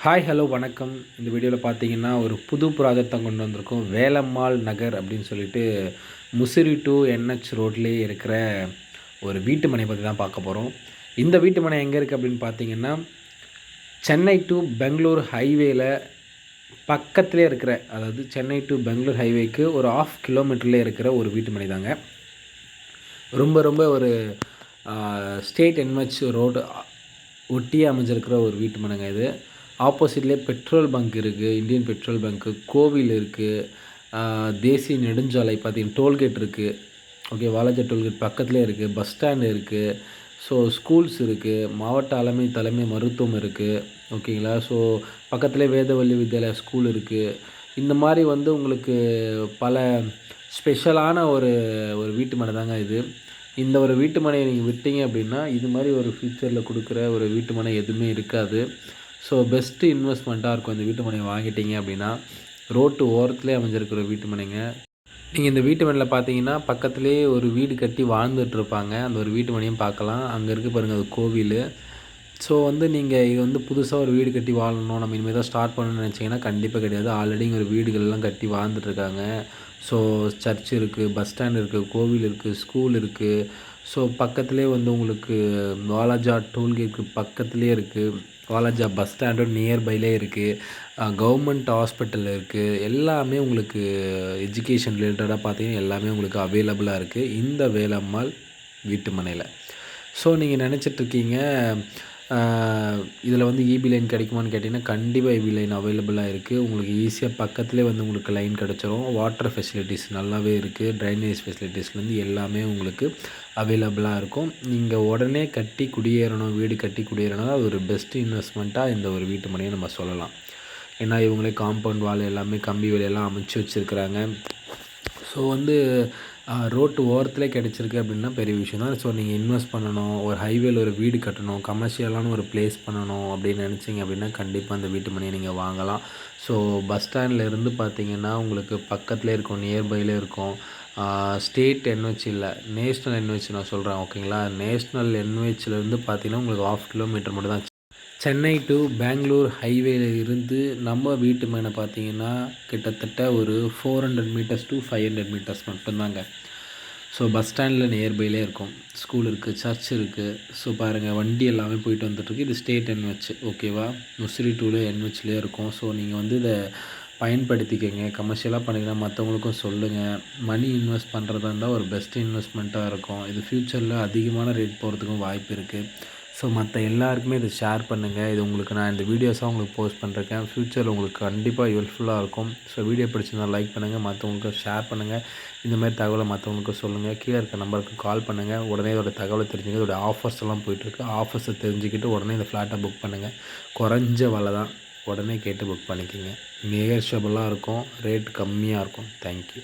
Hi hello வணக்கம். இந்த வீடியோவில் பார்த்தீங்கன்னா ஒரு புது ப்ராஜெக்ட் தான் கொண்டு வந்திருக்கோம். வேலம்மாள் நகர் அப்படின்னு சொல்லிட்டு முசிறி டு என்ஹெச் ரோட்லேயே இருக்கிற ஒரு வீட்டு மனை பற்றி தான் பார்க்க போகிறோம். இந்த வீட்டு மனை எங்கே இருக்குது அப்படின்னு பார்த்தீங்கன்னா சென்னை டு பெங்களூர் ஹைவேல பக்கத்துலேயே இருக்கிற, அதாவது சென்னை டு பெங்களூர் ஹைவேக்கு ஒரு 1/2 கிலோமீட்டர்லேயே இருக்கிற ஒரு வீட்டு மனை தாங்க. ரொம்ப ரொம்ப ஒரு ஸ்டேட் என்ஹெச் ரோடு ஒட்டியே அமைஞ்சிருக்கிற ஒரு வீட்டு மனைங்க இது. ஆப்போசிட்லேயே பெட்ரோல் பங்க் இருக்குது, இந்தியன் பெட்ரோல் பங்க்கு, கோவில் இருக்குது, தேசிய நெடுஞ்சாலை பார்த்தீங்கன்னா டோல்கேட் இருக்குது. ஓகே, வாலாஜா டோல்கேட் பக்கத்துலேயே இருக்குது, பஸ் ஸ்டாண்டு இருக்குது, ஸோ ஸ்கூல்ஸ் இருக்குது, மாவட்ட தலைமை மருத்துவம் இருக்குது. ஓகேங்களா, ஸோ பக்கத்துலேயே வேதவல்லி வித்யாலயா ஸ்கூல் இருக்குது. இந்த மாதிரி வந்து உங்களுக்கு பல ஸ்பெஷலான ஒரு ஒரு வீட்டு மனை தாங்க இது. இந்த ஒரு வீட்டு மனையை நீங்கள் விட்டீங்க அப்படின்னா இது மாதிரி ஒரு ஃப்யூச்சரில் கொடுக்குற ஒரு வீட்டு மனை எதுவுமே இருக்காது. ஸோ பெஸ்ட்டு இன்வெஸ்ட்மெண்ட்டாக இருக்கும் இந்த வீட்டு மனையை வாங்கிட்டீங்க அப்படின்னா. ரோட்டு ஓரத்துலேயே அமைஞ்சிருக்கிற வீட்டு மனைங்க. நீங்கள் இந்த வீட்டு மனையில் பார்த்தீங்கன்னா பக்கத்துலேயே ஒரு வீடு கட்டி வாழ்ந்துட்டுருப்பாங்க. அந்த ஒரு வீட்டு மனையும் பார்க்கலாம். அங்கே இருக்குது பாருங்கள், அது கோவில். ஸோ வந்து நீங்கள் இது வந்து புதுசாக ஒரு வீடு கட்டி வாழணும், நம்ம இனிமேல் தான் ஸ்டார்ட் பண்ணணும்னு நினச்சிங்கன்னா கண்டிப்பாக கிடையாது. ஆல்ரெடி இங்கே ஒரு வீடுகள்லாம் கட்டி வாழ்ந்துட்டுருக்காங்க. ஸோ சர்ச் இருக்குது, பஸ் ஸ்டாண்ட் இருக்குது, கோவில் இருக்குது, ஸ்கூல் இருக்குது. ஸோ பக்கத்துலேயே வந்து உங்களுக்கு வாலாஜா டோல்கேட்டுக்கு பக்கத்துலேயே இருக்குது. வாலாஜா பஸ் ஸ்டாண்டும் நியர்பைலே இருக்குது. கவர்மெண்ட் ஹாஸ்பிட்டல் இருக்குது. எல்லாமே உங்களுக்கு எஜுகேஷன் ரிலேட்டடாக பார்த்தீங்கன்னா எல்லாமே உங்களுக்கு அவைலபிளாக இருக்குது இந்த வேலம்மாள் வீட்டு மனையில். ஸோ நீங்கள் நினச்சிட்ருக்கீங்க இதில் வந்து இபி லைன் கிடைக்குமான்னு கேட்டிங்கன்னா கண்டிப்பாக இபி லைன் அவைலபிளாக இருக்குது. உங்களுக்கு ஈஸியாக பக்கத்துலேயே வந்து உங்களுக்கு லைன் கிடச்சிரும். வாட்டர் ஃபெசிலிட்டிஸ் நல்லாவே இருக்குது. ட்ரைனேஜ் ஃபெசிலிட்டிஸ்லேருந்து எல்லாமே உங்களுக்கு அவைலபிளாக இருக்கும். நீங்கள் உடனே கட்டி குடியேறணும், வீடு கட்டி குடியேறணும், அது ஒரு பெஸ்ட் இன்வெஸ்ட்மெண்ட்டாக இந்த ஒரு வீட்டு மனையை நம்ம சொல்லலாம். ஏன்னா இவங்களே காம்பவுண்ட் வால் எல்லாமே கம்பி வேலையெல்லாம் அமைச்சு வச்சுருக்குறாங்க. ஸோ வந்து ரோட்டு ஓரத்துலே கிடச்சிருக்கு அப்படின்னா பெரிய விஷயம் தான். ஸோ நீங்கள் இன்வெஸ்ட் பண்ணணும், ஒரு ஹைவேல ஒரு வீடு கட்டணும், கமர்ஷியலான ஒரு ப்ளேஸ் பண்ணணும் அப்படின்னு நினச்சிங்க அப்படின்னா கண்டிப்பாக அந்த வீட்டு மனையை நீங்கள் வாங்கலாம். ஸோ பஸ் ஸ்டாண்டில் இருந்து பார்த்தீங்கன்னா உங்களுக்கு பக்கத்துலேயே இருக்கும், நியர்பைலே இருக்கும். ஸ்டேட் என்ஹெச் இல்லை, நேஷ்னல் என்ஹெச் நான் சொல்கிறேன். ஓகேங்களா, நேஷ்னல் என்ஹெச்லேருந்து பார்த்தீங்கன்னா உங்களுக்கு 1/2 கிலோமீட்டர் மட்டும் தான். சென்னை டு பெங்களூர் ஹைவேல இருந்து நம்ம வீட்டு மனை பார்த்தீங்கன்னா கிட்டத்தட்ட ஒரு 400 மீட்டர்ஸ் டு 500 மீட்டர்ஸ் மட்டும்தாங்க. ஸோ பஸ் ஸ்டாண்டில் நியர்பைலே இருக்கும், ஸ்கூல் இருக்குது, சர்ச் இருக்குது. ஸோ பாருங்கள், வண்டி எல்லாமே போயிட்டு வந்துட்டுருக்கு. இது ஸ்டேட் என்ஹெச். ஓகேவா, முசிறி டூவில் என்ஹெச்லேயே இருக்கும். ஸோ நீங்கள் வந்து இதை பயன்படுத்திக்கங்க. கமர்ஷியலாக பண்ணிங்கன்னா மற்றவங்களுக்கும் சொல்லுங்கள். மணி இன்வெஸ்ட் பண்ணுறதா இருந்தால் ஒரு பெஸ்ட் இன்வெஸ்ட்மெண்ட்டாக இருக்கும். இது ஃப்யூச்சரில் அதிகமான ரேட் போகிறதுக்கும் வாய்ப்பு இருக்குது. ஸோ மற்ற எல்லாருக்குமே இதை ஷேர் பண்ணுங்கள். இது உங்களுக்கு நான் இந்த வீடியோஸாக உங்களுக்கு போஸ்ட் பண்ணிருக்கேன். ஃப்யூச்சரில் உங்களுக்கு கண்டிப்பாக யூஸ்ஃபுல்லாக இருக்கும். ஸோ வீடியோ பிடிச்சிருந்தா லைக் பண்ணுங்கள், மற்றவங்களுக்கு ஷேர் பண்ணுங்கள். இந்த மாதிரி தகவலை மற்றவங்களுக்கு சொல்லுங்கள். கீழே இருக்க நம்பருக்கு கால் பண்ணுங்கள். உடனே இதோட தகவலை தெரிஞ்சுங்க. இதோட ஆஃபர்ஸ் எல்லாம் போயிட்டுருக்கு. ஆஃபர்ஸை தெரிஞ்சுக்கிட்டு உடனே இந்த ஃப்ளாட்டை புக் பண்ணுங்கள். குறைஞ்ச விலை தான், உடனே கேட்டு புக் பண்ணிக்கோங்க. நெகோஷியபிளாக இருக்கும், ரேட் கம்மியாக இருக்கும். தேங்க்யூ.